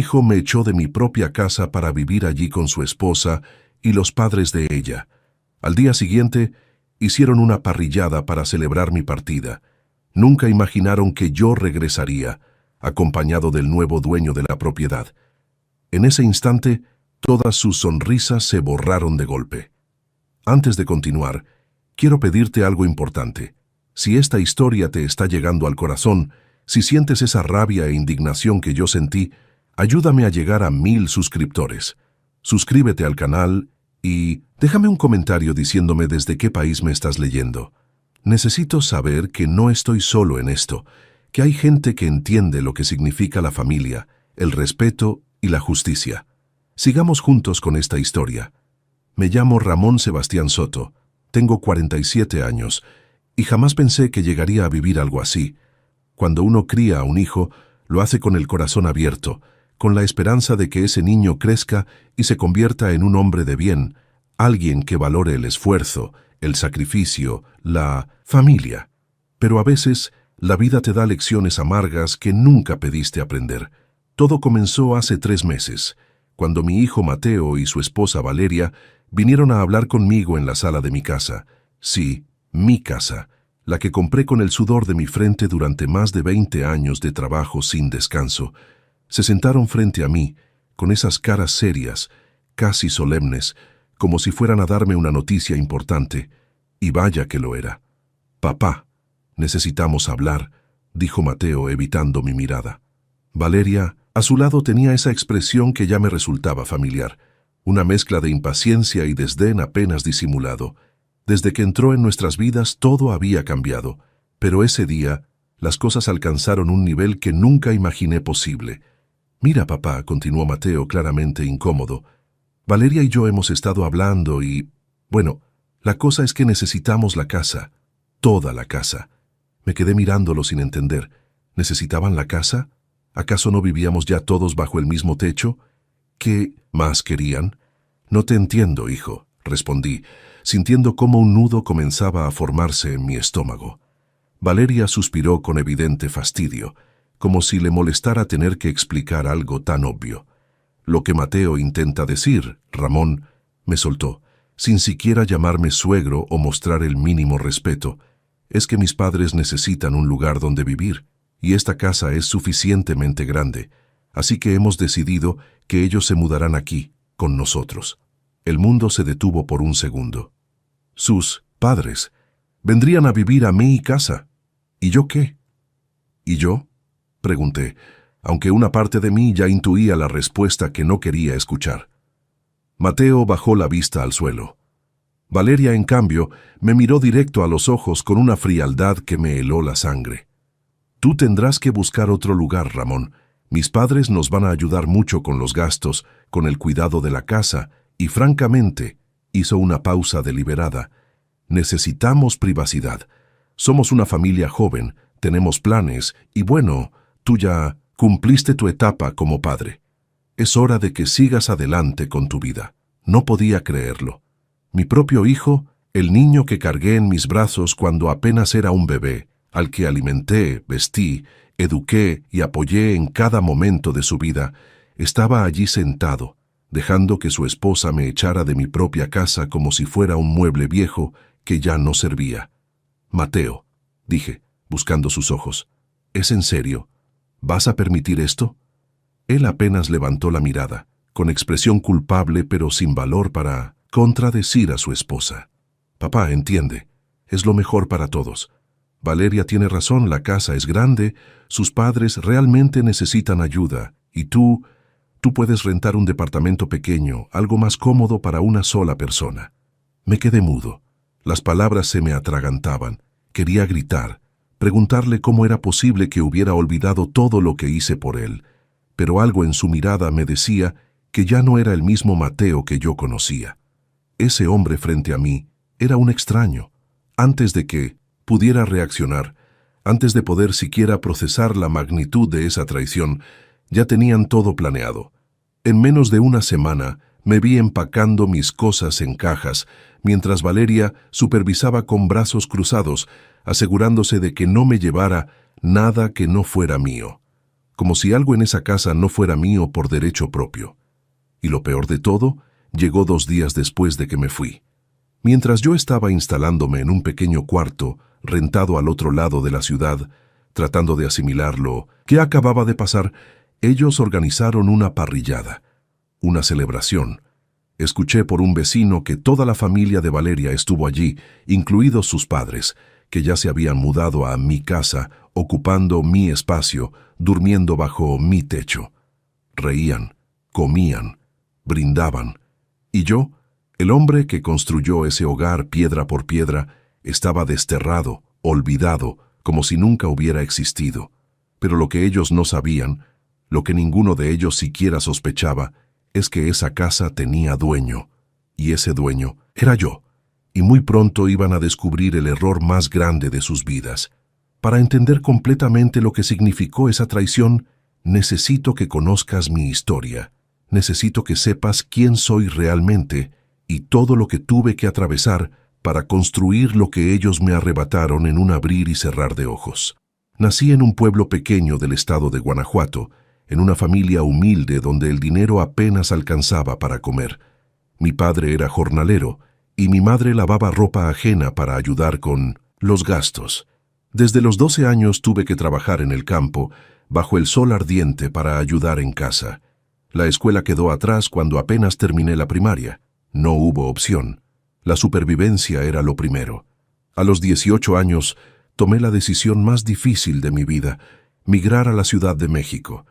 hijo me echó de mi propia casa para vivir allí con su esposa y los padres de ella. Al día siguiente, hicieron una parrillada para celebrar mi partida. Nunca imaginaron que yo regresaría, acompañado del nuevo dueño de la propiedad. En ese instante, todas sus sonrisas se borraron de golpe. Antes de continuar, quiero pedirte algo importante. Si esta historia te está llegando al corazón, si sientes esa rabia e indignación que yo sentí, ayúdame a llegar a 1000 suscriptores. Suscríbete al canal y déjame un comentario diciéndome desde qué país me estás leyendo. Necesito saber que no estoy solo en esto, que hay gente que entiende lo que significa la familia, el respeto y la justicia. Sigamos juntos con esta historia. Me llamo Ramón Sebastián Soto, tengo 47 años y jamás pensé que llegaría a vivir algo así. Cuando uno cría a un hijo, lo hace con el corazón abierto, con la esperanza de que ese niño crezca y se convierta en un hombre de bien, alguien que valore el esfuerzo, el sacrificio, la familia. Pero a veces, la vida te da lecciones amargas que nunca pediste aprender. Todo comenzó hace 3 meses, cuando mi hijo Mateo y su esposa Valeria vinieron a hablar conmigo en la sala de mi casa. Sí, mi casa, la que compré con el sudor de mi frente durante más de 20 años de trabajo sin descanso. Se sentaron frente a mí, con esas caras serias, casi solemnes, como si fueran a darme una noticia importante, y vaya que lo era. «Papá, necesitamos hablar», dijo Mateo evitando mi mirada. Valeria, a su lado, tenía esa expresión que ya me resultaba familiar, una mezcla de impaciencia y desdén apenas disimulado. Desde que entró en nuestras vidas todo había cambiado, pero ese día las cosas alcanzaron un nivel que nunca imaginé posible. «Mira, papá», continuó Mateo claramente incómodo, «Valeria y yo hemos estado hablando y, bueno, la cosa es que necesitamos la casa, toda la casa». Me quedé mirándolo sin entender. ¿Necesitaban la casa? ¿Acaso no vivíamos ya todos bajo el mismo techo? ¿Qué más querían? «No te entiendo, hijo», respondí, sintiendo cómo un nudo comenzaba a formarse en mi estómago. Valeria suspiró con evidente fastidio, como si le molestara tener que explicar algo tan obvio. «Lo que Mateo intenta decir, Ramón», me soltó, sin siquiera llamarme suegro o mostrar el mínimo respeto, «es que mis padres necesitan un lugar donde vivir, y esta casa es suficientemente grande, así que hemos decidido que ellos se mudarán aquí, con nosotros». El mundo se detuvo por un segundo. Sus padres vendrían a vivir a mi casa. ¿Y yo qué? ¿Y yo?, pregunté, aunque una parte de mí ya intuía la respuesta que no quería escuchar. Mateo bajó la vista al suelo. Valeria, en cambio, me miró directo a los ojos con una frialdad que me heló la sangre. «Tú tendrás que buscar otro lugar, Ramón. Mis padres nos van a ayudar mucho con los gastos, con el cuidado de la casa, y francamente», hizo una pausa deliberada, «necesitamos privacidad. Somos una familia joven, tenemos planes, y bueno, tú ya cumpliste tu etapa como padre. Es hora de que sigas adelante con tu vida». No podía creerlo. Mi propio hijo, el niño que cargué en mis brazos cuando apenas era un bebé, al que alimenté, vestí, eduqué y apoyé en cada momento de su vida, estaba allí sentado, dejando que su esposa me echara de mi propia casa como si fuera un mueble viejo que ya no servía. «Mateo», dije, buscando sus ojos, «¿es en serio? ¿Vas a permitir esto?». Él apenas levantó la mirada, con expresión culpable pero sin valor para contradecir a su esposa. «Papá, entiende, es lo mejor para todos. Valeria tiene razón, la casa es grande, sus padres realmente necesitan ayuda, y tú puedes rentar un departamento pequeño, algo más cómodo para una sola persona». Me quedé mudo. Las palabras se me atragantaban. Quería gritar, preguntarle cómo era posible que hubiera olvidado todo lo que hice por él, pero algo en su mirada me decía que ya no era el mismo Mateo que yo conocía. Ese hombre frente a mí era un extraño. Antes de que pudiera reaccionar, antes de poder siquiera procesar la magnitud de esa traición, ya tenían todo planeado. En menos de una semana me vi empacando mis cosas en cajas, mientras Valeria supervisaba con brazos cruzados, asegurándose de que no me llevara nada que no fuera mío. como si algo en esa casa no fuera mío por derecho propio. Y lo peor de todo, llegó 2 días después de que me fui. Mientras yo estaba instalándome en un pequeño cuarto, rentado al otro lado de la ciudad, tratando de asimilar lo que acababa de pasar, ellos organizaron una parrillada, una celebración. Escuché por un vecino que toda la familia de Valeria estuvo allí, incluidos sus padres, que ya se habían mudado a mi casa, ocupando mi espacio, durmiendo bajo mi techo. Reían, comían, brindaban. Y yo, el hombre que construyó ese hogar piedra por piedra, estaba desterrado, olvidado, como si nunca hubiera existido. Pero lo que ellos no sabían, lo que ninguno de ellos siquiera sospechaba, es que esa casa tenía dueño. Y ese dueño era yo. Y muy pronto iban a descubrir el error más grande de sus vidas. Para entender completamente lo que significó esa traición, necesito que conozcas mi historia. Necesito que sepas quién soy realmente y todo lo que tuve que atravesar para construir lo que ellos me arrebataron en un abrir y cerrar de ojos. Nací en un pueblo pequeño del estado de Guanajuato, en una familia humilde donde el dinero apenas alcanzaba para comer. Mi padre era jornalero y mi madre lavaba ropa ajena para ayudar con los gastos. Desde los 12 años tuve que trabajar en el campo, bajo el sol ardiente para ayudar en casa. La escuela quedó atrás cuando apenas terminé la primaria. No hubo opción. La supervivencia era lo primero. A los 18 años, tomé la decisión más difícil de mi vida, migrar a la Ciudad de México.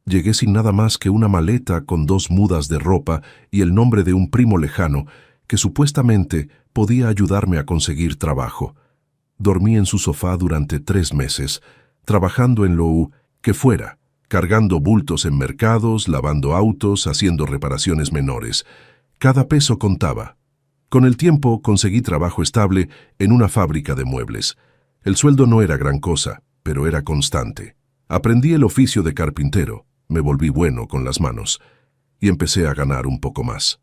Llegué sin nada más que una maleta con 2 mudas de ropa y el nombre de un primo lejano que supuestamente podía ayudarme a conseguir trabajo. Dormí en su sofá durante 3 meses, trabajando en lo que fuera, cargando bultos en mercados, lavando autos, haciendo reparaciones menores. Cada peso contaba. Con el tiempo conseguí trabajo estable en una fábrica de muebles. El sueldo no era gran cosa, pero era constante. Aprendí el oficio de carpintero, me volví bueno con las manos y empecé a ganar un poco más.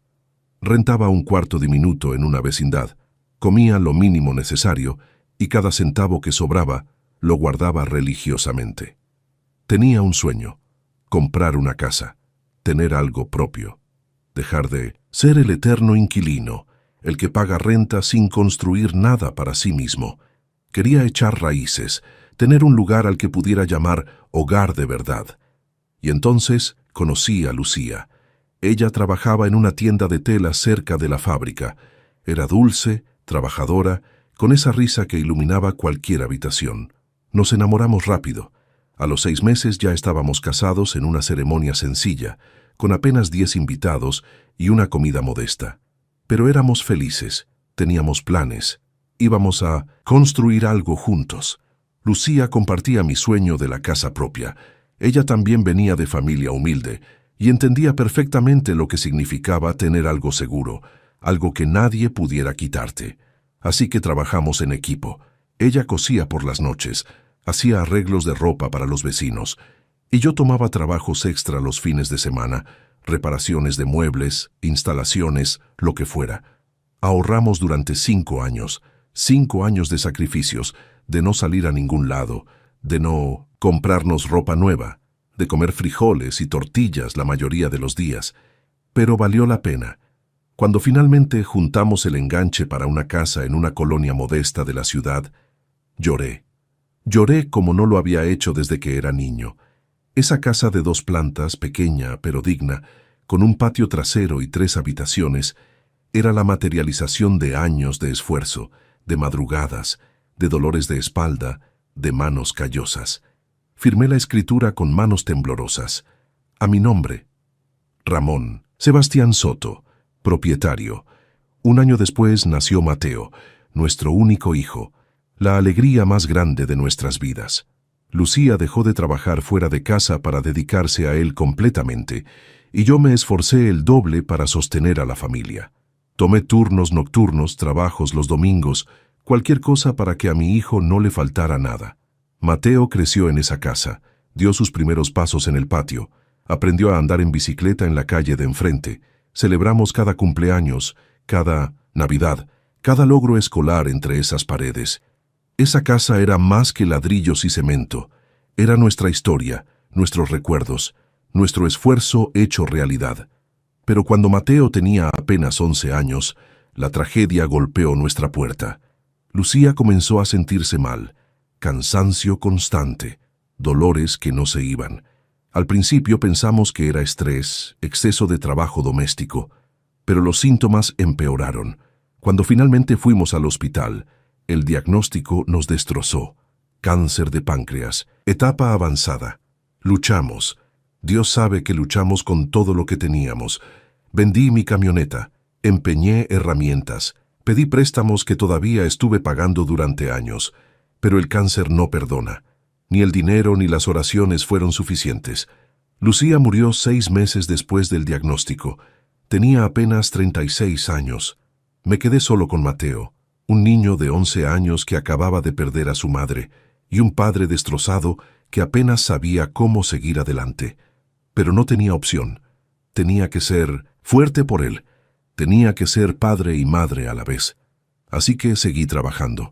Rentaba un cuarto diminuto en una vecindad, comía lo mínimo necesario y cada centavo que sobraba lo guardaba religiosamente. Tenía un sueño, comprar una casa, tener algo propio, dejar de ser el eterno inquilino, el que paga renta sin construir nada para sí mismo. Quería echar raíces, tener un lugar al que pudiera llamar hogar de verdad. Y entonces conocí a Lucía. Ella trabajaba en una tienda de tela cerca de la fábrica. Era dulce, trabajadora, con esa risa que iluminaba cualquier habitación. Nos enamoramos rápido. A los 6 meses ya estábamos casados en una ceremonia sencilla, con apenas 10 invitados y una comida modesta. Pero éramos felices, teníamos planes, íbamos a construir algo juntos. Lucía compartía mi sueño de la casa propia. Ella también venía de familia humilde y entendía perfectamente lo que significaba tener algo seguro, algo que nadie pudiera quitarte. Así que trabajamos en equipo. Ella cosía por las noches, hacía arreglos de ropa para los vecinos, y yo tomaba trabajos extra los fines de semana, reparaciones de muebles, instalaciones, lo que fuera. Ahorramos durante 5 años, 5 años de sacrificios, de no salir a ningún lado, de no comprarnos ropa nueva, de comer frijoles y tortillas la mayoría de los días. Pero valió la pena. Cuando finalmente juntamos el enganche para una casa en una colonia modesta de la ciudad, lloré. Lloré como no lo había hecho desde que era niño. Esa casa de 2 plantas, pequeña pero digna, con un patio trasero y 3 habitaciones, era la materialización de años de esfuerzo, de madrugadas, de dolores de espalda, de manos callosas. Firmé la escritura con manos temblorosas. A mi nombre, Ramón Sebastián Soto, propietario. 1 año después nació Mateo, nuestro único hijo, la alegría más grande de nuestras vidas. Lucía dejó de trabajar fuera de casa para dedicarse a él completamente, y yo me esforcé el doble para sostener a la familia. Tomé turnos nocturnos, trabajos los domingos, cualquier cosa para que a mi hijo no le faltara nada. Mateo creció en esa casa, dio sus primeros pasos en el patio, aprendió a andar en bicicleta en la calle de enfrente, celebramos cada cumpleaños, cada Navidad, cada logro escolar entre esas paredes. Esa casa era más que ladrillos y cemento, era nuestra historia, nuestros recuerdos, nuestro esfuerzo hecho realidad. Pero cuando Mateo tenía apenas 11 años, la tragedia golpeó nuestra puerta. Lucía comenzó a sentirse mal, cansancio constante, dolores que no se iban. Al principio pensamos que era estrés, exceso de trabajo doméstico, pero los síntomas empeoraron. Cuando finalmente fuimos al hospital, el diagnóstico nos destrozó. Cáncer de páncreas, etapa avanzada. Luchamos. Dios sabe que luchamos con todo lo que teníamos. Vendí mi camioneta, empeñé herramientas, pedí préstamos que todavía estuve pagando durante años, pero el cáncer no perdona. Ni el dinero ni las oraciones fueron suficientes. Lucía murió 6 meses después del diagnóstico. Tenía apenas 36 años. Me quedé solo con Mateo, un niño de 11 años que acababa de perder a su madre, y un padre destrozado que apenas sabía cómo seguir adelante. Pero no tenía opción. Tenía que ser fuerte por él. Tenía que ser padre y madre a la vez. Así que seguí trabajando.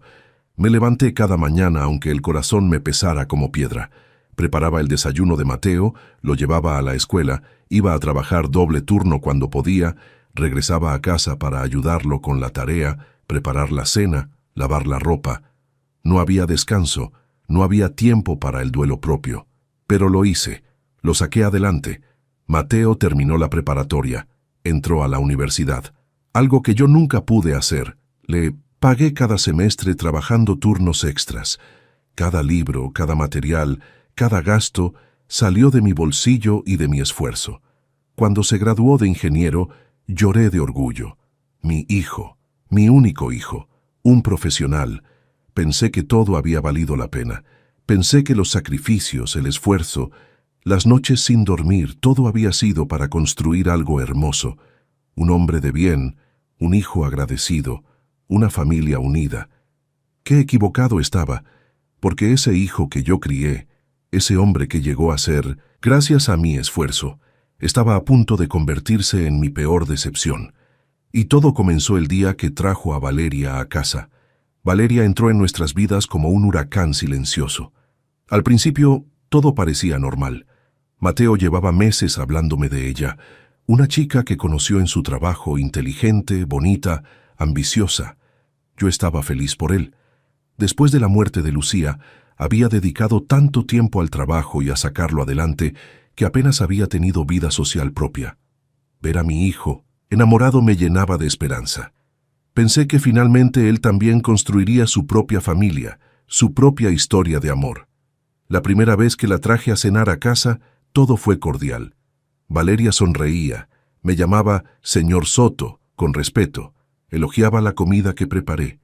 Me levanté cada mañana aunque el corazón me pesara como piedra. Preparaba el desayuno de Mateo, lo llevaba a la escuela, iba a trabajar doble turno cuando podía, regresaba a casa para ayudarlo con la tarea, preparar la cena, lavar la ropa. No había descanso, no había tiempo para el duelo propio. Pero lo hice, lo saqué adelante. Mateo terminó la preparatoria, entró a la universidad. Algo que yo nunca pude hacer. Le pagué cada semestre trabajando turnos extras. Cada libro, cada material, cada gasto salió de mi bolsillo y de mi esfuerzo. Cuando se graduó de ingeniero, lloré de orgullo. Mi hijo, mi único hijo, un profesional. Pensé que todo había valido la pena. Pensé que los sacrificios, el esfuerzo, las noches sin dormir, todo había sido para construir algo hermoso. Un hombre de bien, un hijo agradecido, una familia unida. Qué equivocado estaba, porque ese hijo que yo crié, ese hombre que llegó a ser, gracias a mi esfuerzo, estaba a punto de convertirse en mi peor decepción. Y todo comenzó el día que trajo a Valeria a casa. Valeria entró en nuestras vidas como un huracán silencioso. Al principio, todo parecía normal. Mateo llevaba meses hablándome de ella, una chica que conoció en su trabajo, inteligente, bonita, ambiciosa. Yo estaba feliz por él. Después de la muerte de Lucía, había dedicado tanto tiempo al trabajo y a sacarlo adelante que apenas había tenido vida social propia. Ver a mi hijo, enamorado, me llenaba de esperanza. Pensé que finalmente él también construiría su propia familia, su propia historia de amor. La primera vez que la traje a cenar a casa, todo fue cordial. Valeria sonreía, me llamaba señor Soto, con respeto, elogiaba la comida que preparé.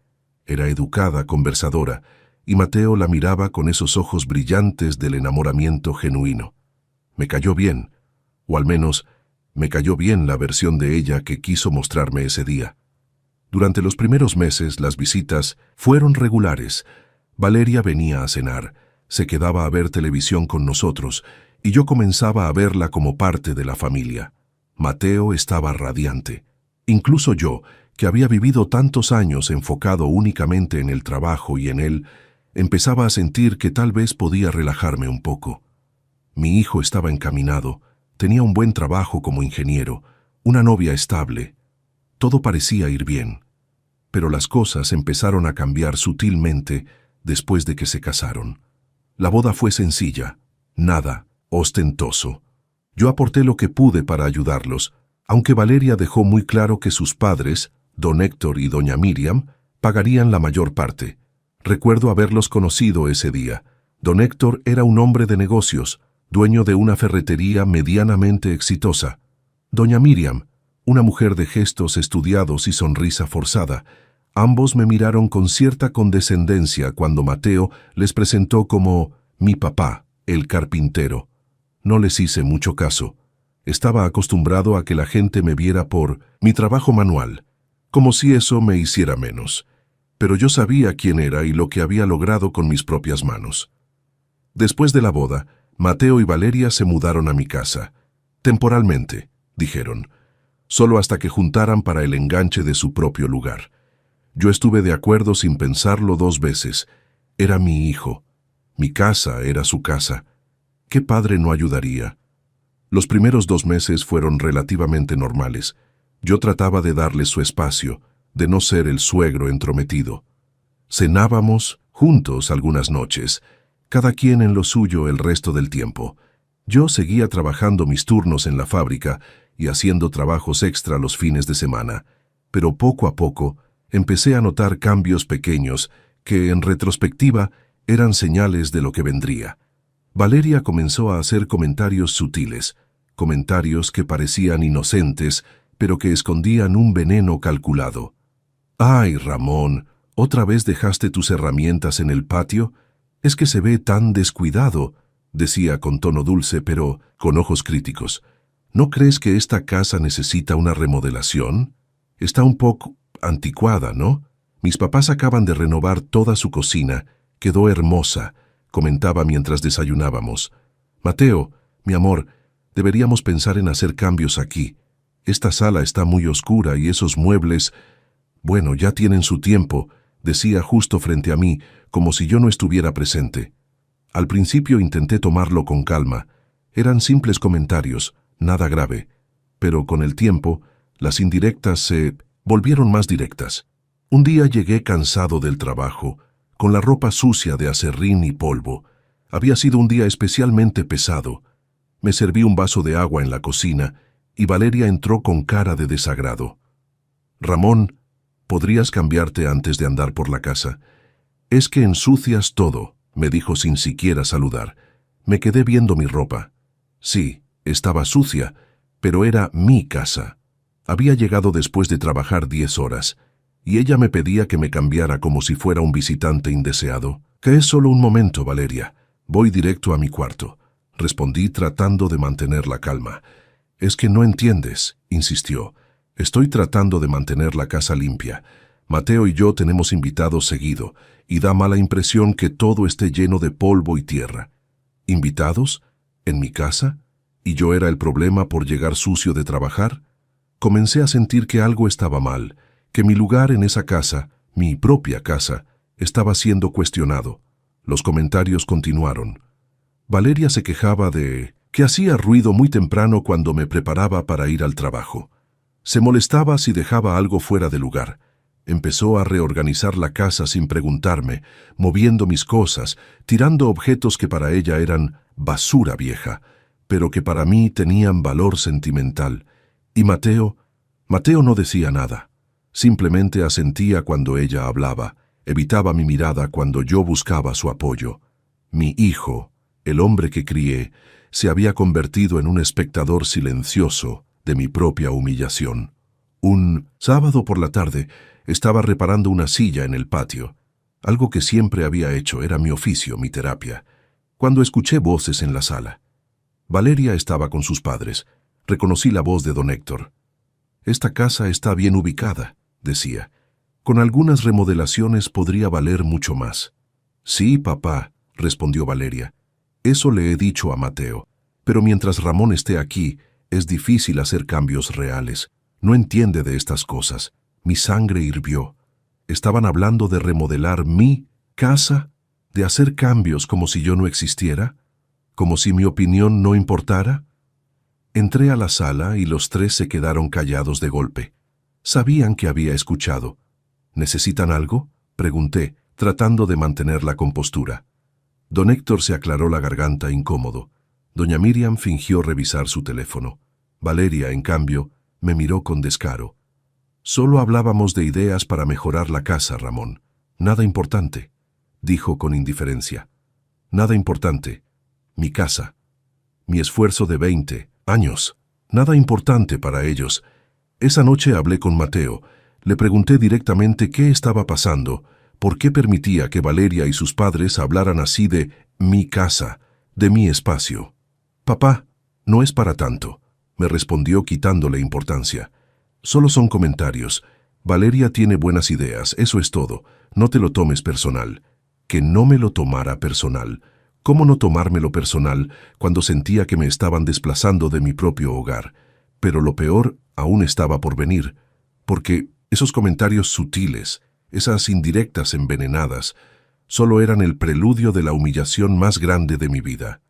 Era educada, conversadora, y Mateo la miraba con esos ojos brillantes del enamoramiento genuino. Me cayó bien, o al menos me cayó bien la versión de ella que quiso mostrarme ese día. Durante los primeros meses las visitas fueron regulares. Valeria venía a cenar, se quedaba a ver televisión con nosotros, y yo comenzaba a verla como parte de la familia. Mateo estaba radiante. Incluso yo, que había vivido tantos años enfocado únicamente en el trabajo y en él, empezaba a sentir que tal vez podía relajarme un poco. Mi hijo estaba encaminado, tenía un buen trabajo como ingeniero, una novia estable. Todo parecía ir bien. Pero las cosas empezaron a cambiar sutilmente después de que se casaron. La boda fue sencilla, nada ostentoso. Yo aporté lo que pude para ayudarlos, aunque Valeria dejó muy claro que sus padres, don Héctor y doña Miriam, pagarían la mayor parte. Recuerdo haberlos conocido ese día. Don Héctor era un hombre de negocios, dueño de una ferretería medianamente exitosa. Doña Miriam, una mujer de gestos estudiados y sonrisa forzada. Ambos me miraron con cierta condescendencia cuando Mateo les presentó como mi papá, el carpintero. No les hice mucho caso. Estaba acostumbrado a que la gente me viera por mi trabajo manual, como si eso me hiciera menos. Pero yo sabía quién era y lo que había logrado con mis propias manos. Después de la boda, Mateo y Valeria se mudaron a mi casa. Temporalmente, dijeron, solo hasta que juntaran para el enganche de su propio lugar. Yo estuve de acuerdo sin pensarlo 2 veces. Era mi hijo. Mi casa era su casa. ¿Qué padre no ayudaría? Los primeros 2 meses fueron relativamente normales. Yo trataba de darles su espacio, de no ser el suegro entrometido. Cenábamos juntos algunas noches, cada quien en lo suyo el resto del tiempo. Yo seguía trabajando mis turnos en la fábrica y haciendo trabajos extra los fines de semana, pero poco a poco empecé a notar cambios pequeños que, en retrospectiva, eran señales de lo que vendría. Valeria comenzó a hacer comentarios sutiles, comentarios que parecían inocentes, pero que escondían un veneno calculado. «Ay, Ramón, ¿otra vez dejaste tus herramientas en el patio? Es que se ve tan descuidado», decía con tono dulce, pero con ojos críticos. «¿No crees que esta casa necesita una remodelación? Está un poco anticuada, ¿no? Mis papás acaban de renovar toda su cocina. Quedó hermosa», comentaba mientras desayunábamos. «Mateo, mi amor, deberíamos pensar en hacer cambios aquí. Esta sala está muy oscura y esos muebles, bueno, ya tienen su tiempo», decía justo frente a mí, como si yo no estuviera presente. Al principio intenté tomarlo con calma. Eran simples comentarios, nada grave. Pero con el tiempo, las indirectas se volvieron más directas. Un día llegué cansado del trabajo, con la ropa sucia de aserrín y polvo. Había sido un día especialmente pesado. Me serví un vaso de agua en la cocina y Valeria entró con cara de desagrado. «Ramón, ¿podrías cambiarte antes de andar por la casa? Es que ensucias todo», me dijo sin siquiera saludar. Me quedé viendo mi ropa. Sí, estaba sucia, pero era mi casa. Había llegado después de trabajar 10 horas, y ella me pedía que me cambiara como si fuera un visitante indeseado. «Que es solo un momento, Valeria. Voy directo a mi cuarto», respondí tratando de mantener la calma. «Es que no entiendes», insistió. «Estoy tratando de mantener la casa limpia. Mateo y yo tenemos invitados seguido, y da mala impresión que todo esté lleno de polvo y tierra». «¿Invitados? ¿En mi casa? ¿Y yo era el problema por llegar sucio de trabajar?» Comencé a sentir que algo estaba mal, que mi lugar en esa casa, mi propia casa, estaba siendo cuestionado. Los comentarios continuaron. Valeria se quejaba de que hacía ruido muy temprano cuando me preparaba para ir al trabajo. Se molestaba si dejaba algo fuera de lugar. Empezó a reorganizar la casa sin preguntarme, moviendo mis cosas, tirando objetos que para ella eran basura vieja, pero que para mí tenían valor sentimental. Y Mateo no decía nada. Simplemente asentía cuando ella hablaba, evitaba mi mirada cuando yo buscaba su apoyo. Mi hijo, el hombre que crié, se había convertido en un espectador silencioso de mi propia humillación. Un sábado por la tarde estaba reparando una silla en el patio. Algo que siempre había hecho, era mi oficio, mi terapia. Cuando escuché voces en la sala. Valeria estaba con sus padres. Reconocí la voz de don Héctor. «Esta casa está bien ubicada», decía. «Con algunas remodelaciones podría valer mucho más». «Sí, papá», respondió Valeria. «Eso le he dicho a Mateo. Pero mientras Ramón esté aquí, es difícil hacer cambios reales. No entiende de estas cosas». Mi sangre hirvió. ¿Estaban hablando de remodelar mi casa? ¿De hacer cambios como si yo no existiera? ¿Como si mi opinión no importara? Entré a la sala y los tres se quedaron callados de golpe. Sabían que había escuchado. «¿Necesitan algo?», pregunté, tratando de mantener la compostura. Don Héctor se aclaró la garganta incómodo. Doña Miriam fingió revisar su teléfono. Valeria, en cambio, me miró con descaro. «Solo hablábamos de ideas para mejorar la casa, Ramón. Nada importante», dijo con indiferencia. «Nada importante. Mi casa. Mi esfuerzo de 20 años. Nada importante para ellos». Esa noche hablé con Mateo. Le pregunté directamente qué estaba pasando, por qué permitía que Valeria y sus padres hablaran así de mi casa, de mi espacio. «Papá, no es para tanto», me respondió quitándole importancia. «Solo son comentarios. Valeria tiene buenas ideas, eso es todo. No te lo tomes personal». Que no me lo tomara personal. ¿Cómo no tomármelo personal cuando sentía que me estaban desplazando de mi propio hogar? Pero lo peor aún estaba por venir, porque esos comentarios sutiles, esas indirectas envenenadas, solo eran el preludio de la humillación más grande de mi vida.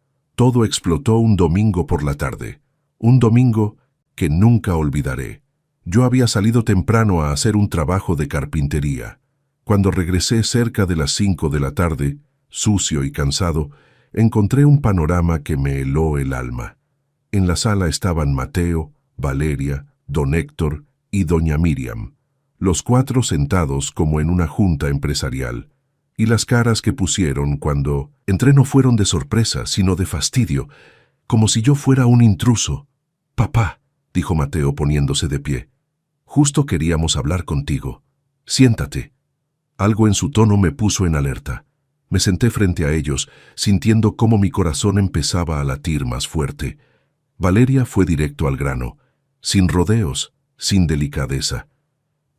Todo explotó un domingo por la tarde, un domingo que nunca olvidaré. Yo había salido temprano a hacer un trabajo de carpintería. Cuando regresé cerca de las 5 de la tarde, sucio y cansado, encontré un panorama que me heló el alma. En la sala estaban Mateo, Valeria, don Héctor y doña Miriam, los cuatro sentados como en una junta empresarial. Y las caras que pusieron cuando entré no fueron de sorpresa, sino de fastidio, como si yo fuera un intruso. «Papá», dijo Mateo poniéndose de pie, «justo queríamos hablar contigo. Siéntate». Algo en su tono me puso en alerta. Me senté frente a ellos, sintiendo cómo mi corazón empezaba a latir más fuerte. Valeria fue directo al grano, sin rodeos, sin delicadeza.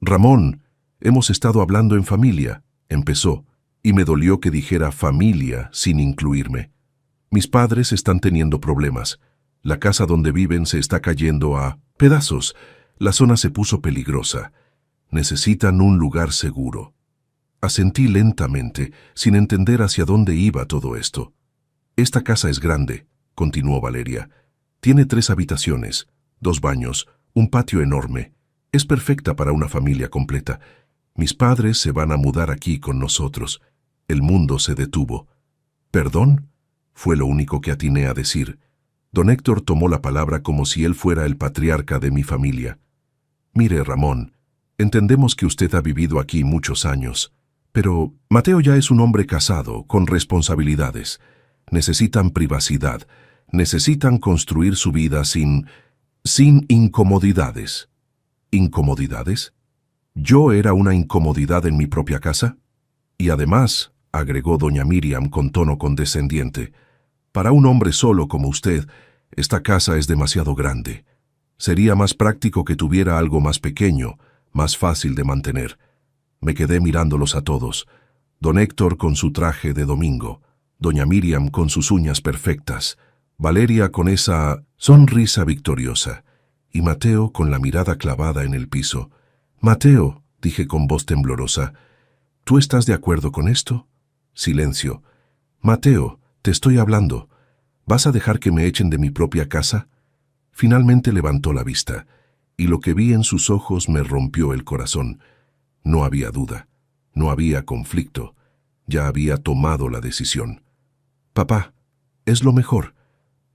«Ramón, hemos estado hablando en familia», empezó, y me dolió que dijera familia sin incluirme. «Mis padres están teniendo problemas. La casa donde viven se está cayendo a pedazos. La zona se puso peligrosa. Necesitan un lugar seguro». Asentí lentamente, sin entender hacia dónde iba todo esto. «Esta casa es grande», continuó Valeria. «Tiene 3 habitaciones, 2 baños, un patio enorme. Es perfecta para una familia completa. Mis padres se van a mudar aquí con nosotros». El mundo se detuvo. «¿Perdón?», fue lo único que atiné a decir. Don Héctor tomó la palabra como si él fuera el patriarca de mi familia. «Mire, Ramón, entendemos que usted ha vivido aquí muchos años, pero Mateo ya es un hombre casado, con responsabilidades. Necesitan privacidad, necesitan construir su vida sin incomodidades». ¿Incomodidades? ¿Yo era una incomodidad en mi propia casa? Y además, agregó doña Miriam con tono condescendiente, para un hombre solo como usted, esta casa es demasiado grande. Sería más práctico que tuviera algo más pequeño, más fácil de mantener. Me quedé mirándolos a todos. Don Héctor con su traje de domingo, doña Miriam con sus uñas perfectas, Valeria con esa sonrisa victoriosa, y Mateo con la mirada clavada en el piso. «Mateo», dije con voz temblorosa, «¿tú estás de acuerdo con esto?» Silencio. «Mateo, te estoy hablando. ¿Vas a dejar que me echen de mi propia casa?» Finalmente levantó la vista, y lo que vi en sus ojos me rompió el corazón. No había duda, no había conflicto. Ya había tomado la decisión. «Papá, es lo mejor.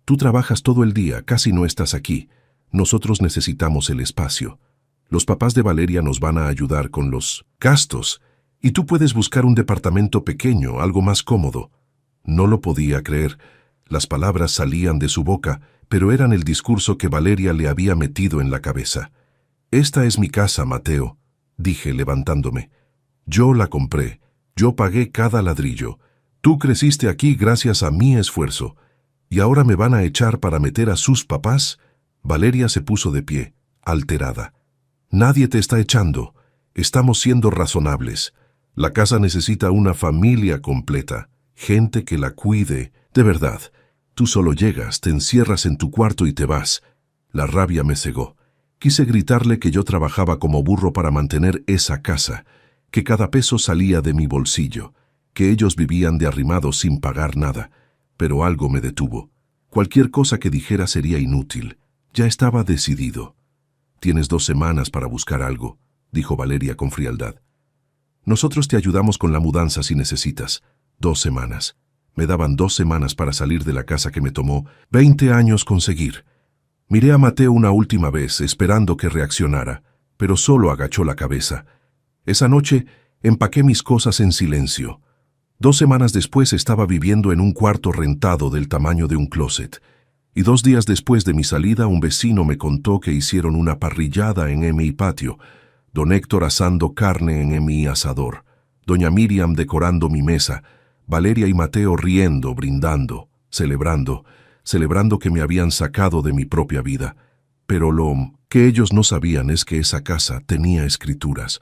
Tú trabajas todo el día, casi no estás aquí. Nosotros necesitamos el espacio. Los papás de Valeria nos van a ayudar con los gastos, y tú puedes buscar un departamento pequeño, algo más cómodo». No lo podía creer. Las palabras salían de su boca, pero eran el discurso que Valeria le había metido en la cabeza. «Esta es mi casa, Mateo», dije levantándome. «Yo la compré, yo pagué cada ladrillo. Tú creciste aquí gracias a mi esfuerzo. ¿Y ahora me van a echar para meter a sus papás?» Valeria se puso de pie, alterada. «Nadie te está echando. Estamos siendo razonables. La casa necesita una familia completa, gente que la cuide, de verdad. Tú solo llegas, te encierras en tu cuarto y te vas». La rabia me cegó. Quise gritarle que yo trabajaba como burro para mantener esa casa, que cada peso salía de mi bolsillo, que ellos vivían de arrimados sin pagar nada, pero algo me detuvo. Cualquier cosa que dijera sería inútil. Ya estaba decidido. «Tienes 2 semanas para buscar algo», dijo Valeria con frialdad. «Nosotros te ayudamos con la mudanza si necesitas. 2 semanas. Me daban 2 semanas para salir de la casa que me tomó 20 años conseguir». Miré a Mateo una última vez, esperando que reaccionara, pero solo agachó la cabeza. Esa noche empaqué mis cosas en silencio. 2 semanas después estaba viviendo en un cuarto rentado del tamaño de un closet. Y 2 días después de mi salida, un vecino me contó que hicieron una parrillada en mi patio, don Héctor asando carne en mi asador, doña Miriam decorando mi mesa, Valeria y Mateo riendo, brindando, celebrando que me habían sacado de mi propia vida. Pero lo que ellos no sabían es que esa casa tenía escrituras,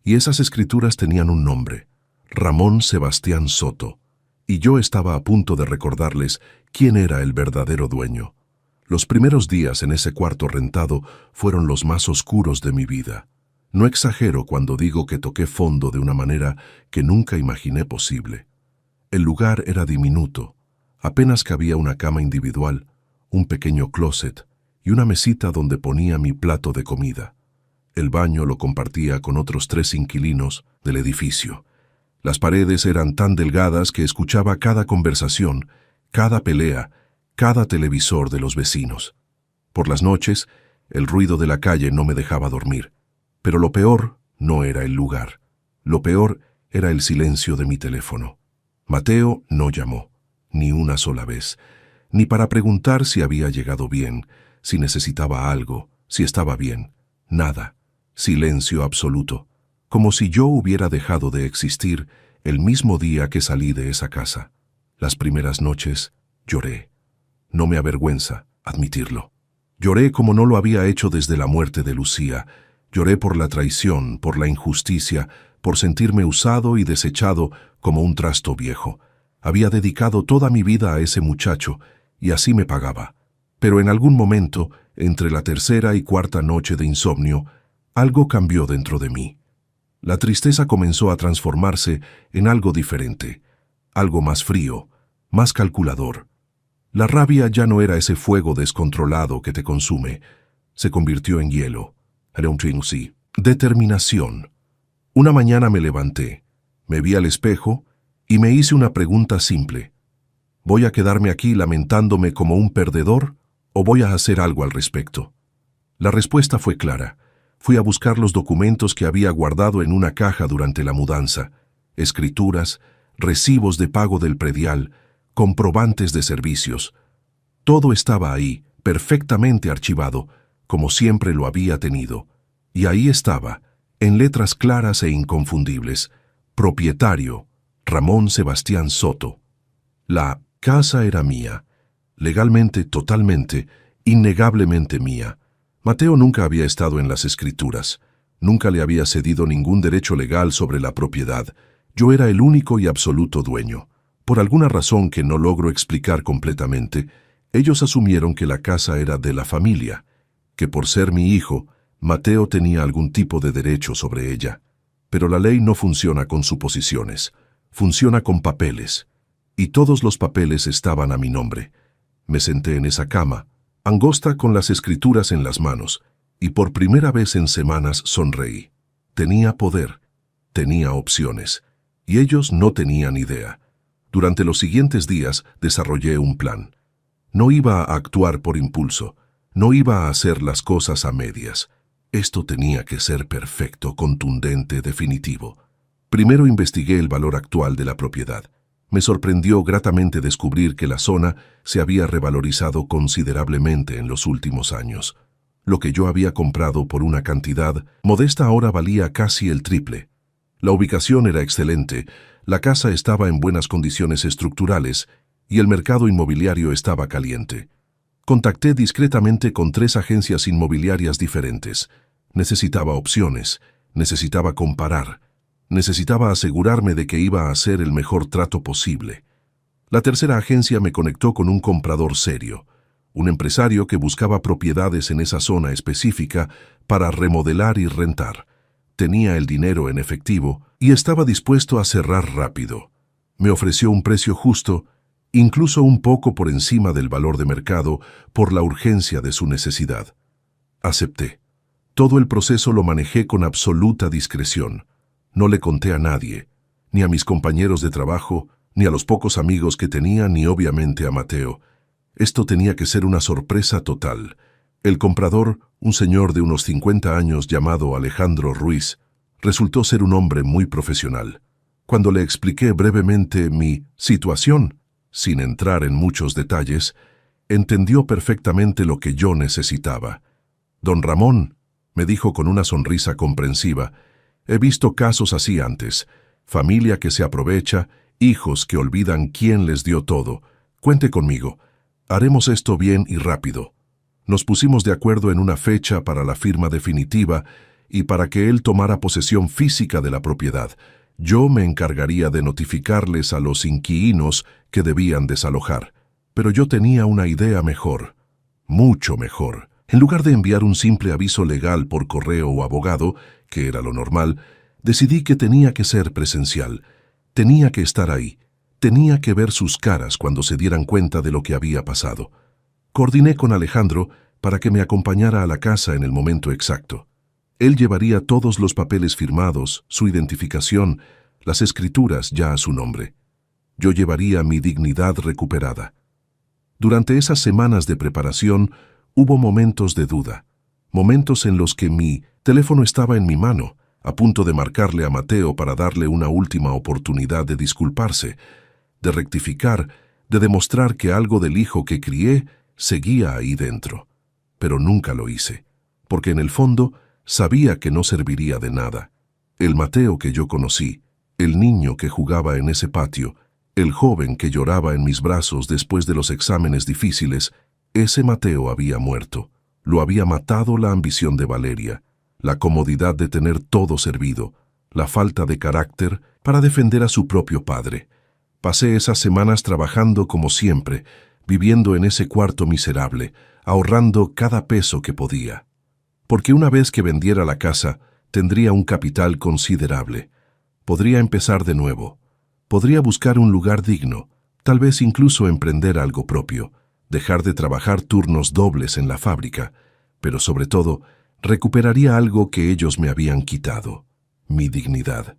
y esas escrituras tenían un nombre: Ramón Sebastián Soto. Y yo estaba a punto de recordarles quién era el verdadero dueño. Los primeros días en ese cuarto rentado fueron los más oscuros de mi vida. No exagero cuando digo que toqué fondo de una manera que nunca imaginé posible. El lugar era diminuto. Apenas cabía una cama individual, un pequeño closet y una mesita donde ponía mi plato de comida. El baño lo compartía con otros 3 inquilinos del edificio. Las paredes eran tan delgadas que escuchaba cada conversación, cada pelea, cada televisor de los vecinos. Por las noches, el ruido de la calle no me dejaba dormir. Pero lo peor no era el lugar. Lo peor era el silencio de mi teléfono. Mateo no llamó, ni una sola vez, ni para preguntar si había llegado bien, si necesitaba algo, si estaba bien. Nada. Silencio absoluto, como si yo hubiera dejado de existir el mismo día que salí de esa casa. Las primeras noches lloré. No me avergüenza admitirlo. Lloré como no lo había hecho desde la muerte de Lucía. Lloré por la traición, por la injusticia, por sentirme usado y desechado como un trasto viejo. Había dedicado toda mi vida a ese muchacho y así me pagaba. Pero en algún momento, entre la tercera y cuarta noche de insomnio, algo cambió dentro de mí. La tristeza comenzó a transformarse en algo diferente, algo más frío, más calculador. La rabia ya no era ese fuego descontrolado que te consume, se convirtió en hielo. Determinación. Una mañana me levanté, me vi al espejo y me hice una pregunta simple. ¿Voy a quedarme aquí lamentándome como un perdedor o voy a hacer algo al respecto? La respuesta fue clara. Fui a buscar los documentos que había guardado en una caja durante la mudanza, escrituras, recibos de pago del predial, comprobantes de servicios. Todo estaba ahí, perfectamente archivado, como siempre lo había tenido. Y ahí estaba, en letras claras e inconfundibles, propietario, Ramón Sebastián Soto. La casa era mía, legalmente, totalmente, innegablemente mía. Mateo nunca había estado en las escrituras, nunca le había cedido ningún derecho legal sobre la propiedad. Yo era el único y absoluto dueño. Por alguna razón que no logro explicar completamente, ellos asumieron que la casa era de la familia, que por ser mi hijo, Mateo tenía algún tipo de derecho sobre ella. Pero la ley no funciona con suposiciones, funciona con papeles, y todos los papeles estaban a mi nombre. Me senté en esa cama, angosta con las escrituras en las manos, y por primera vez en semanas sonreí. Tenía poder, tenía opciones, y ellos no tenían idea. Durante los siguientes días desarrollé un plan. No iba a actuar por impulso, no iba a hacer las cosas a medias. Esto tenía que ser perfecto, contundente, definitivo. Primero investigué el valor actual de la propiedad. Me sorprendió gratamente descubrir que la zona se había revalorizado considerablemente en los últimos años. Lo que yo había comprado por una cantidad modesta ahora valía casi el triple. La ubicación era excelente, la casa estaba en buenas condiciones estructurales y el mercado inmobiliario estaba caliente. Contacté discretamente con 3 agencias inmobiliarias diferentes. Necesitaba opciones, necesitaba comparar. Necesitaba asegurarme de que iba a hacer el mejor trato posible. La tercera agencia me conectó con un comprador serio, un empresario que buscaba propiedades en esa zona específica para remodelar y rentar. Tenía el dinero en efectivo y estaba dispuesto a cerrar rápido. Me ofreció un precio justo, incluso un poco por encima del valor de mercado, por la urgencia de su necesidad. Acepté. Todo el proceso lo manejé con absoluta discreción. No le conté a nadie, ni a mis compañeros de trabajo, ni a los pocos amigos que tenía, ni obviamente a Mateo. Esto tenía que ser una sorpresa total. El comprador, un señor de unos 50 años llamado Alejandro Ruiz, resultó ser un hombre muy profesional. Cuando le expliqué brevemente mi situación, sin entrar en muchos detalles, entendió perfectamente lo que yo necesitaba. «Don Ramón», me dijo con una sonrisa comprensiva, «he visto casos así antes. Familia que se aprovecha, hijos que olvidan quién les dio todo. Cuente conmigo. Haremos esto bien y rápido». Nos pusimos de acuerdo en una fecha para la firma definitiva y para que él tomara posesión física de la propiedad. Yo me encargaría de notificarles a los inquilinos que debían desalojar. Pero yo tenía una idea mejor, mucho mejor. En lugar de enviar un simple aviso legal por correo o abogado, que era lo normal, decidí que tenía que ser presencial. Tenía que estar ahí, Tenía que ver sus caras cuando se dieran cuenta de lo que había pasado. Coordiné con Alejandro para que me acompañara a la casa en el momento exacto. Él llevaría todos los papeles firmados, su identificación, las escrituras ya a su nombre. Yo llevaría mi dignidad recuperada. Durante esas semanas de preparación hubo momentos de duda, momentos en los que mi teléfono estaba en mi mano, a punto de marcarle a Mateo para darle una última oportunidad de disculparse, de rectificar, de demostrar que algo del hijo que crié seguía ahí dentro. Pero nunca lo hice, porque en el fondo sabía que no serviría de nada. El Mateo que yo conocí, el niño que jugaba en ese patio, el joven que lloraba en mis brazos después de los exámenes difíciles, ese Mateo había muerto. Lo había matado la ambición de Valeria, la comodidad de tener todo servido, la falta de carácter para defender a su propio padre. Pasé esas semanas trabajando como siempre, viviendo en ese cuarto miserable, ahorrando cada peso que podía. Porque una vez que vendiera la casa, tendría un capital considerable. Podría empezar de nuevo. Podría buscar un lugar digno, tal vez incluso emprender algo propio, dejar de trabajar turnos dobles en la fábrica, pero sobre todo, recuperaría algo que ellos me habían quitado, mi dignidad.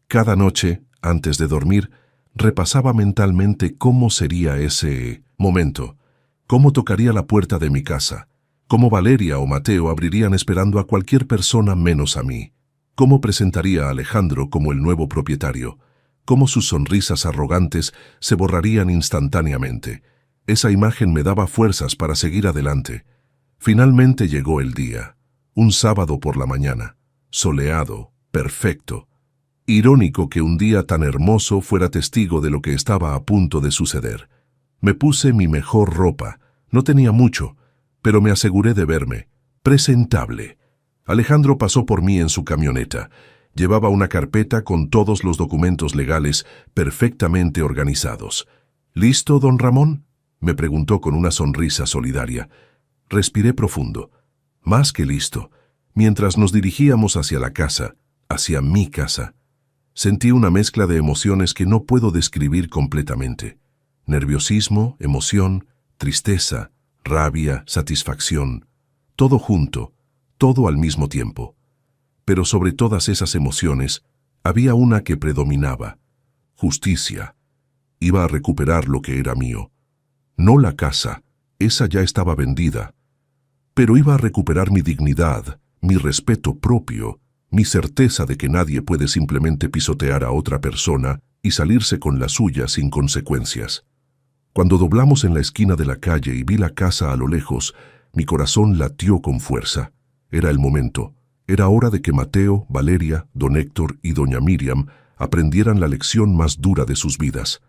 Cada noche, antes de dormir, repasaba mentalmente cómo sería ese momento, cómo tocaría la puerta de mi casa, cómo Valeria o Mateo abrirían esperando a cualquier persona menos a mí, cómo presentaría a Alejandro como el nuevo propietario, cómo sus sonrisas arrogantes se borrarían instantáneamente. Esa imagen me daba fuerzas para seguir adelante. Finalmente llegó el día, un sábado por la mañana, soleado, perfecto. Irónico que un día tan hermoso fuera testigo de lo que estaba a punto de suceder. Me puse mi mejor ropa, no tenía mucho, pero me aseguré de verme presentable. Alejandro pasó por mí en su camioneta. Llevaba una carpeta con todos los documentos legales perfectamente organizados. ¿Listo, don Ramón?, me preguntó con una sonrisa solidaria. Respiré profundo. Más que listo. Mientras nos dirigíamos hacia la casa, hacia mi casa, sentí una mezcla de emociones que no puedo describir completamente. Nerviosismo, emoción, tristeza, rabia, satisfacción. Todo junto, todo al mismo tiempo. Pero sobre todas esas emociones, había una que predominaba: justicia. Iba a recuperar lo que era mío. No la casa, esa ya estaba vendida. Pero iba a recuperar mi dignidad, mi respeto propio, mi certeza de que nadie puede simplemente pisotear a otra persona y salirse con la suya sin consecuencias. Cuando doblamos en la esquina de la calle y vi la casa a lo lejos, mi corazón latió con fuerza. Era el momento. Era hora de que Mateo, Valeria, don Héctor y doña Miriam aprendieran la lección más dura de sus vidas.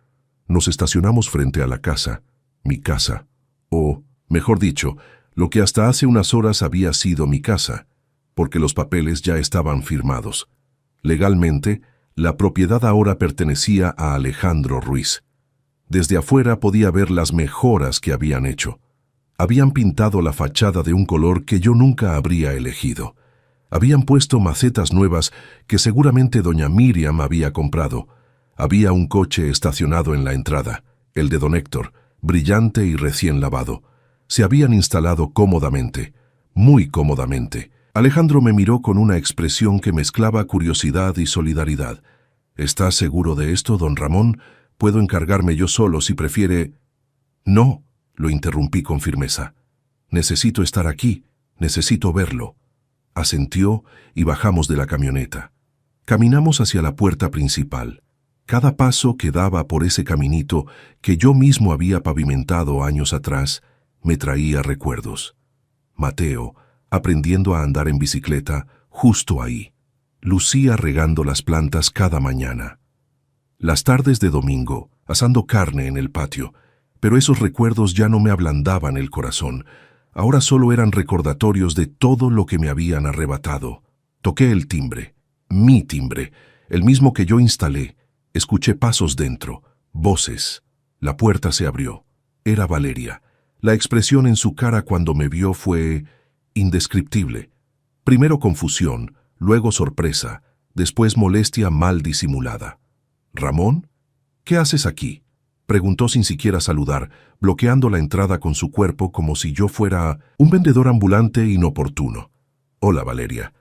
Nos estacionamos frente a la casa, mi casa, o, mejor dicho, lo que hasta hace unas horas había sido mi casa, porque los papeles ya estaban firmados. Legalmente, la propiedad ahora pertenecía a Alejandro Ruiz. Desde afuera podía ver las mejoras que habían hecho. Habían pintado la fachada de un color que yo nunca habría elegido. Habían puesto macetas nuevas que seguramente doña Miriam había comprado. Había un coche estacionado en la entrada, el de don Héctor, brillante y recién lavado. Se habían instalado cómodamente, muy cómodamente. Alejandro me miró con una expresión que mezclaba curiosidad y solidaridad. ¿Está seguro de esto, don Ramón? ¿Puedo encargarme yo solo si prefiere...? No, lo interrumpí con firmeza. Necesito estar aquí, necesito verlo. Asintió y bajamos de la camioneta. Caminamos hacia la puerta principal. Cada paso que daba por ese caminito que yo mismo había pavimentado años atrás me traía recuerdos. Mateo, aprendiendo a andar en bicicleta, justo ahí. Lucía regando las plantas cada mañana. Las tardes de domingo, asando carne en el patio, pero esos recuerdos ya no me ablandaban el corazón. Ahora solo eran recordatorios de todo lo que me habían arrebatado. Toqué el timbre, mi timbre, el mismo que yo instalé. Escuché pasos dentro, voces. La puerta se abrió. Era Valeria. La expresión en su cara cuando me vio fue indescriptible. Primero confusión, luego sorpresa, después molestia mal disimulada. ¿Ramón? ¿Qué haces aquí?, preguntó sin siquiera saludar, bloqueando la entrada con su cuerpo como si yo fuera un vendedor ambulante inoportuno. «Hola, Valeria»,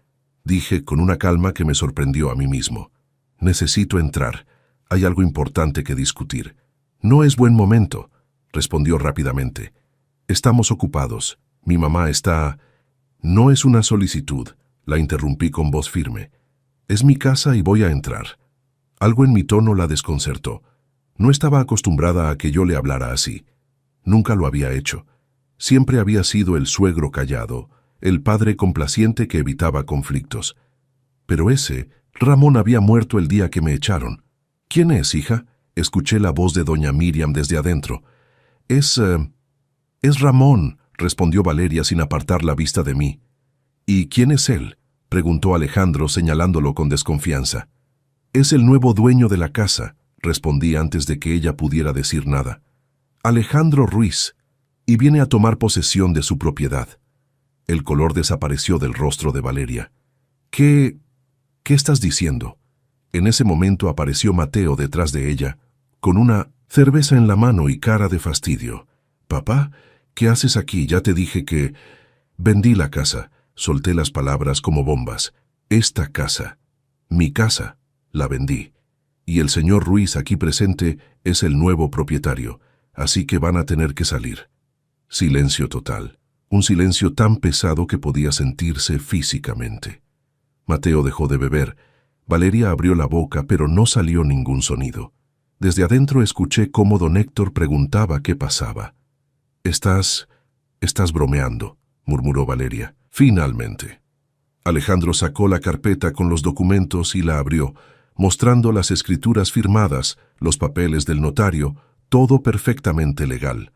dije con una calma que me sorprendió a mí mismo. «Necesito entrar. Hay algo importante que discutir». «No es buen momento», respondió rápidamente. «Estamos ocupados. Mi mamá está...». «No es una solicitud», la interrumpí con voz firme. «Es mi casa y voy a entrar». Algo en mi tono la desconcertó. No estaba acostumbrada a que yo le hablara así. Nunca lo había hecho. Siempre había sido el suegro callado, el padre complaciente que evitaba conflictos. Pero Ramón había muerto el día que me echaron. «¿Quién es, hija?», escuché la voz de doña Miriam desde adentro. Es Ramón», respondió Valeria sin apartar la vista de mí. «¿Y quién es él?», preguntó Alejandro señalándolo con desconfianza. «Es el nuevo dueño de la casa», respondí antes de que ella pudiera decir nada. «Alejandro Ruiz, y viene a tomar posesión de su propiedad». El color desapareció del rostro de Valeria. ¿Qué estás diciendo?». En ese momento apareció Mateo detrás de ella, con una cerveza en la mano y cara de fastidio. «Papá, ¿qué haces aquí? Ya te dije que...». «Vendí la casa», solté las palabras como bombas. «Esta casa, mi casa, la vendí. Y el señor Ruiz aquí presente es el nuevo propietario, así que van a tener que salir». Silencio total, un silencio tan pesado que podía sentirse físicamente. Mateo dejó de beber. Valeria abrió la boca, pero no salió ningún sonido. Desde adentro escuché cómo don Héctor preguntaba qué pasaba. Estás bromeando», murmuró Valeria. «Finalmente». Alejandro sacó la carpeta con los documentos y la abrió, mostrando las escrituras firmadas, los papeles del notario, todo perfectamente legal.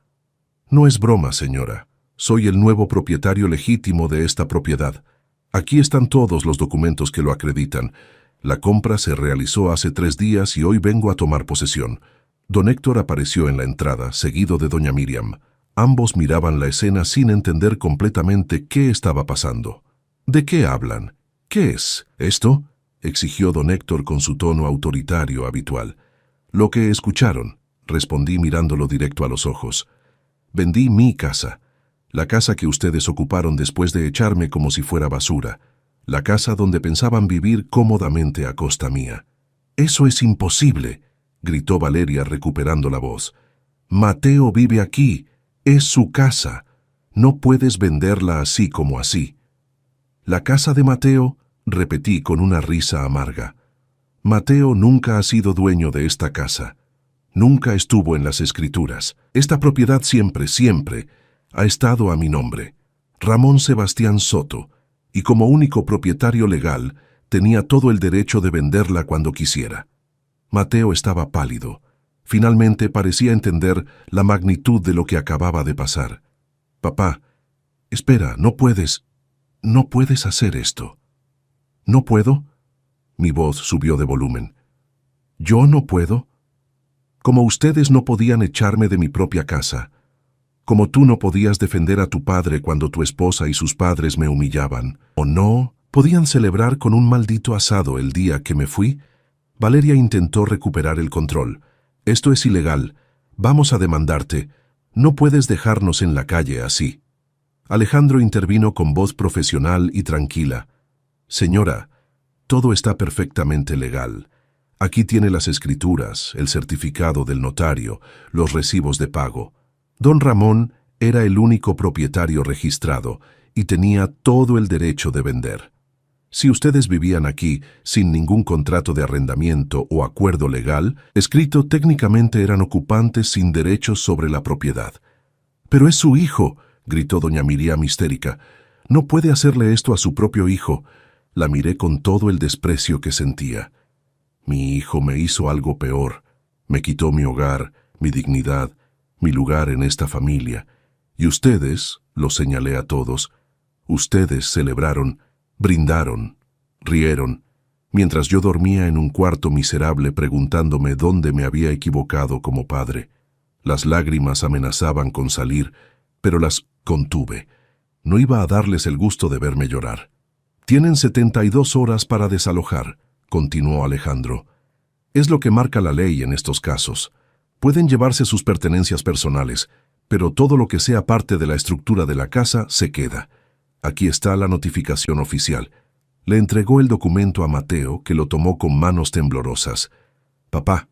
«No es broma, señora. Soy el nuevo propietario legítimo de esta propiedad. Aquí están todos los documentos que lo acreditan. La compra se realizó hace 3 días y hoy vengo a tomar posesión». Don Héctor apareció en la entrada, seguido de doña Miriam. Ambos miraban la escena sin entender completamente qué estaba pasando. «¿De qué hablan? ¿Qué es esto?», exigió don Héctor con su tono autoritario habitual. «Lo que escucharon», respondí mirándolo directo a los ojos. «Vendí mi casa, la casa que ustedes ocuparon después de echarme como si fuera basura, la casa donde pensaban vivir cómodamente a costa mía». «Eso es imposible», gritó Valeria recuperando la voz. «Mateo vive aquí, es su casa. No puedes venderla así como así». «¿La casa de Mateo?», repetí con una risa amarga. «Mateo nunca ha sido dueño de esta casa. Nunca estuvo en las escrituras. Esta propiedad siempre ha estado a mi nombre. Ramón Sebastián Soto, y como único propietario legal, tenía todo el derecho de venderla cuando quisiera». Mateo estaba pálido. Finalmente parecía entender la magnitud de lo que acababa de pasar. «Papá, espera, no puedes hacer esto». «¿No puedo?». Mi voz subió de volumen. «¿Yo no puedo? Como ustedes no podían echarme de mi propia casa, como tú no podías defender a tu padre cuando tu esposa y sus padres me humillaban, o no podían celebrar con un maldito asado el día que me fui». Valeria intentó recuperar el control. «Esto es ilegal. Vamos a demandarte. No puedes dejarnos en la calle así». Alejandro intervino con voz profesional y tranquila. «Señora, todo está perfectamente legal. Aquí tiene las escrituras, el certificado del notario, los recibos de pago. Don Ramón era el único propietario registrado y tenía todo el derecho de vender. Si ustedes vivían aquí sin ningún contrato de arrendamiento o acuerdo legal escrito, técnicamente eran ocupantes sin derechos sobre la propiedad». «Pero es su hijo», gritó doña Miriam histérica. «No puede hacerle esto a su propio hijo». La miré con todo el desprecio que sentía. «Mi hijo me hizo algo peor. Me quitó mi hogar, mi dignidad, mi lugar en esta familia. Y ustedes», los señalé a todos, «ustedes celebraron, brindaron, rieron, mientras yo dormía en un cuarto miserable preguntándome dónde me había equivocado como padre. Las lágrimas amenazaban con salir, pero las contuve. No iba a darles el gusto de verme llorar». «Tienen 72 horas para desalojar», continuó Alejandro. Es lo que marca la ley en estos casos. Pueden llevarse sus pertenencias personales, pero todo lo que sea parte de la estructura de la casa se queda. Aquí está la notificación oficial. Le entregó el documento a Mateo, que lo tomó con manos temblorosas. «Papá,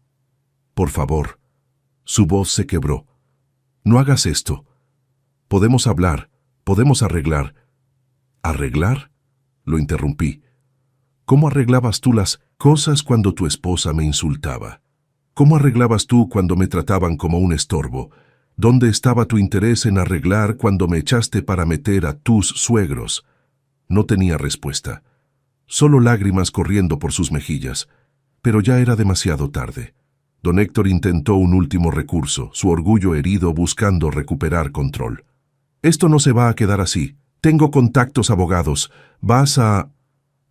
por favor». Su voz se quebró. «No hagas esto. Podemos hablar, podemos arreglar». «¿Arreglar?», lo interrumpí. «¿Cómo arreglabas tú las cosas cuando tu esposa me insultaba? ¿Cómo arreglabas tú cuando me trataban como un estorbo? ¿Dónde estaba tu interés en arreglar cuando me echaste para meter a tus suegros?» No tenía respuesta. Solo lágrimas corriendo por sus mejillas. Pero ya era demasiado tarde. Don Héctor intentó un último recurso, su orgullo herido buscando recuperar control. «Esto no se va a quedar así. Tengo contactos abogados. Vas a...».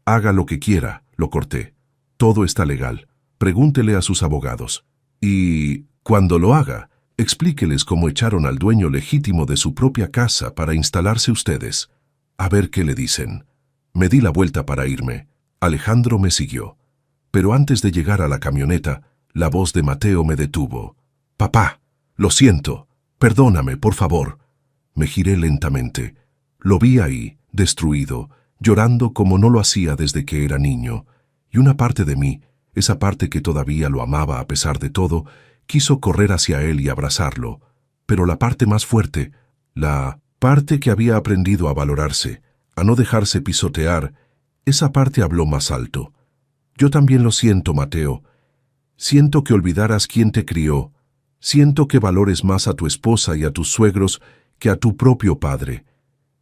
«Haga lo que quiera», lo corté. «Todo está legal. Pregúntele a sus abogados. Y cuando lo haga, explíqueles cómo echaron al dueño legítimo de su propia casa para instalarse ustedes. A ver qué le dicen». Me di la vuelta para irme. Alejandro me siguió. Pero antes de llegar a la camioneta, la voz de Mateo me detuvo. «Papá, lo siento. Perdóname, por favor». Me giré lentamente. Lo vi ahí, destruido, llorando como no lo hacía desde que era niño. Y una parte de mí, esa parte que todavía lo amaba a pesar de todo, quiso correr hacia él y abrazarlo. Pero la parte más fuerte, la parte que había aprendido a valorarse, a no dejarse pisotear, esa parte habló más alto. «Yo también lo siento, Mateo. Siento que olvidaras quién te crió. Siento que valores más a tu esposa y a tus suegros que a tu propio padre.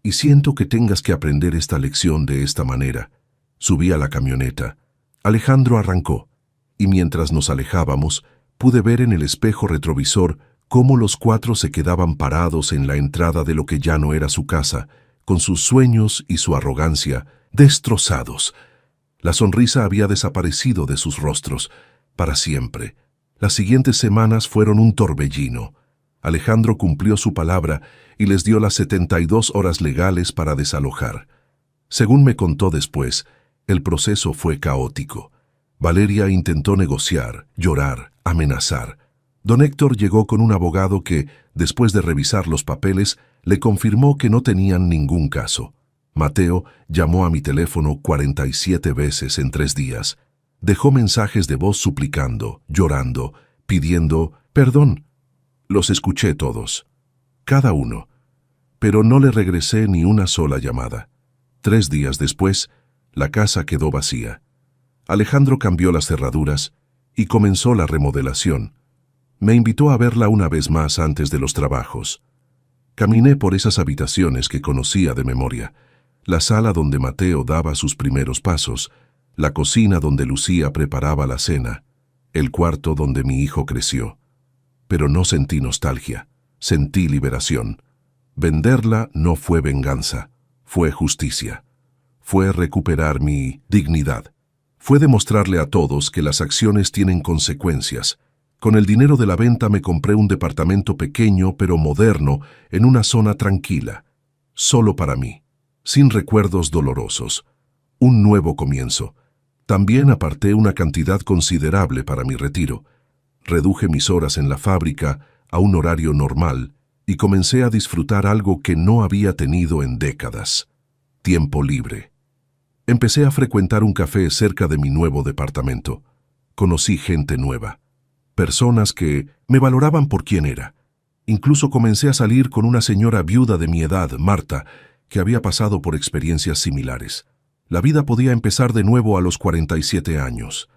Y siento que tengas que aprender esta lección de esta manera». Subí a la camioneta. Alejandro arrancó, y mientras nos alejábamos, pude ver en el espejo retrovisor cómo los cuatro se quedaban parados en la entrada de lo que ya no era su casa, con sus sueños y su arrogancia destrozados. La sonrisa había desaparecido de sus rostros, para siempre. Las siguientes semanas fueron un torbellino. Alejandro cumplió su palabra y les dio las 72 horas legales para desalojar. Según me contó después, el proceso fue caótico. Valeria intentó negociar, llorar, amenazar. Don Héctor llegó con un abogado que, después de revisar los papeles, le confirmó que no tenían ningún caso. Mateo llamó a mi teléfono 47 veces en 3 días. Dejó mensajes de voz suplicando, llorando, pidiendo perdón. Los escuché todos, cada uno, pero no le regresé ni una sola llamada. 3 días después, la casa quedó vacía. Alejandro cambió las cerraduras y comenzó la remodelación. Me invitó a verla una vez más antes de los trabajos. Caminé por esas habitaciones que conocía de memoria. La sala donde Mateo daba sus primeros pasos, la cocina donde Lucía preparaba la cena, el cuarto donde mi hijo creció. Pero no sentí nostalgia, sentí liberación. Venderla no fue venganza, fue justicia. Fue recuperar mi dignidad. Fue demostrarle a todos que las acciones tienen consecuencias. Con el dinero de la venta me compré un departamento pequeño pero moderno en una zona tranquila, solo para mí, sin recuerdos dolorosos. Un nuevo comienzo. También aparté una cantidad considerable para mi retiro. Reduje mis horas en la fábrica a un horario normal y comencé a disfrutar algo que no había tenido en décadas: tiempo libre. Empecé a frecuentar un café cerca de mi nuevo departamento. Conocí gente nueva, personas que me valoraban por quién era. Incluso comencé a salir con una señora viuda de mi edad, Marta, que había pasado por experiencias similares. La vida podía empezar de nuevo a los 47 años.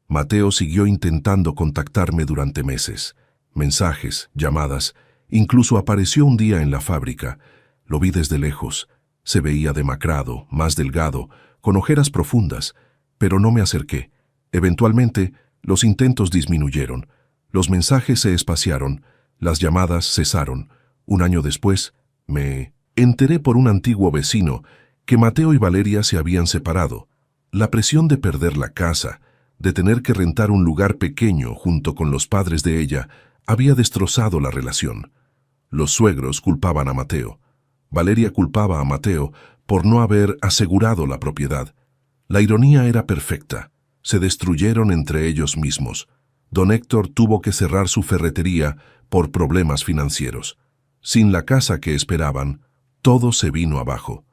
Mateo siguió intentando contactarme durante meses. Mensajes, llamadas, incluso apareció un día en la fábrica. Lo vi desde lejos. Se veía demacrado, más delgado, con ojeras profundas, pero no me acerqué. Eventualmente, los intentos disminuyeron. Los mensajes se espaciaron, las llamadas cesaron. Un año después, me enteré por un antiguo vecino que Mateo y Valeria se habían separado. La presión de perder la casa, de tener que rentar un lugar pequeño junto con los padres de ella, había destrozado la relación. Los suegros culpaban a Mateo. Valeria culpaba a Mateo por no haber asegurado la propiedad. La ironía era perfecta. Se destruyeron entre ellos mismos. Don Héctor tuvo que cerrar su ferretería por problemas financieros. Sin la casa que esperaban, todo se vino abajo.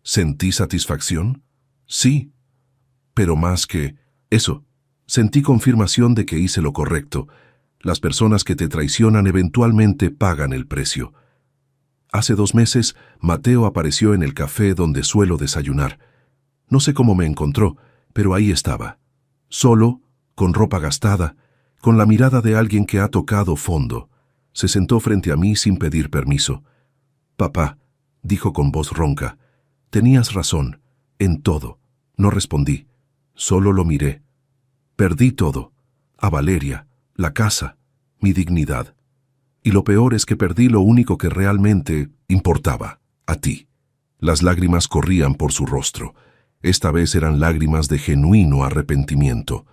¿Sentí satisfacción? Sí, pero más que eso, sentí confirmación de que hice lo correcto. Las personas que te traicionan eventualmente pagan el precio. Hace 2 meses, Mateo apareció en el café donde suelo desayunar. No sé cómo me encontró, pero ahí estaba. Solo, con ropa gastada, con la mirada de alguien que ha tocado fondo. Se sentó frente a mí sin pedir permiso. «Papá», dijo con voz ronca, «tenías razón, en todo». No respondí, solo lo miré. Perdí todo, a Valeria, la casa, mi dignidad. Y lo peor es que perdí lo único que realmente importaba, a ti. Las lágrimas corrían por su rostro. Esta vez eran lágrimas de genuino arrepentimiento.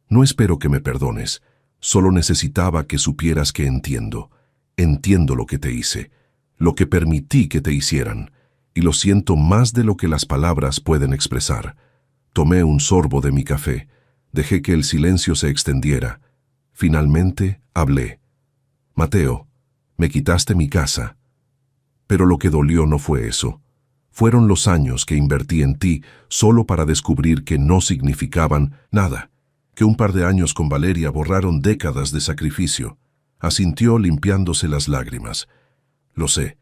No espero que me perdones, solo necesitaba que supieras que entiendo. Entiendo lo que te hice, lo que permití que te hicieran, y lo siento más de lo que las palabras pueden expresar. Tomé un sorbo de mi café, dejé que el silencio se extendiera. Finalmente hablé. «Mateo, me quitaste mi casa». Pero lo que dolió no fue eso. Fueron los años que invertí en ti solo para descubrir que no significaban nada, que un par de años con Valeria borraron décadas de sacrificio. Asintió limpiándose las lágrimas. «Lo sé,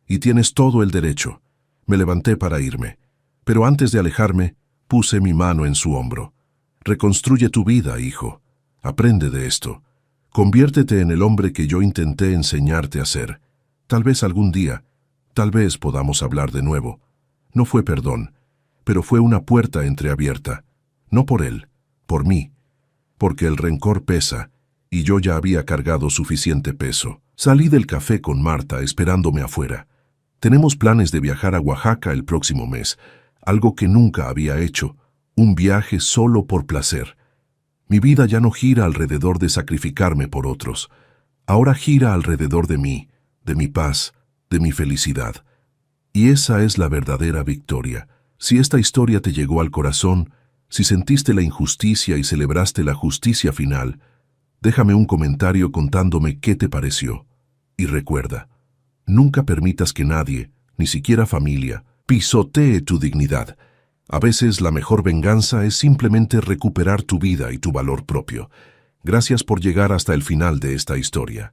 y tienes todo el derecho». Me levanté para irme, pero antes de alejarme, puse mi mano en su hombro. «Reconstruye tu vida, hijo. Aprende de esto. Conviértete en el hombre que yo intenté enseñarte a ser. Tal vez algún día, tal vez podamos hablar de nuevo». No fue perdón, pero fue una puerta entreabierta. No por él, por mí. Porque el rencor pesa, y yo ya había cargado suficiente peso. Salí del café con Marta esperándome afuera. Tenemos planes de viajar a Oaxaca el próximo mes, algo que nunca había hecho, un viaje solo por placer. Mi vida ya no gira alrededor de sacrificarme por otros. Ahora gira alrededor de mí, de mi paz, de mi felicidad. Y esa es la verdadera victoria. Si esta historia te llegó al corazón, si sentiste la injusticia y celebraste la justicia final, déjame un comentario contándome qué te pareció. Y recuerda, nunca permitas que nadie, ni siquiera familia, pisotee tu dignidad. A veces la mejor venganza es simplemente recuperar tu vida y tu valor propio. Gracias por llegar hasta el final de esta historia.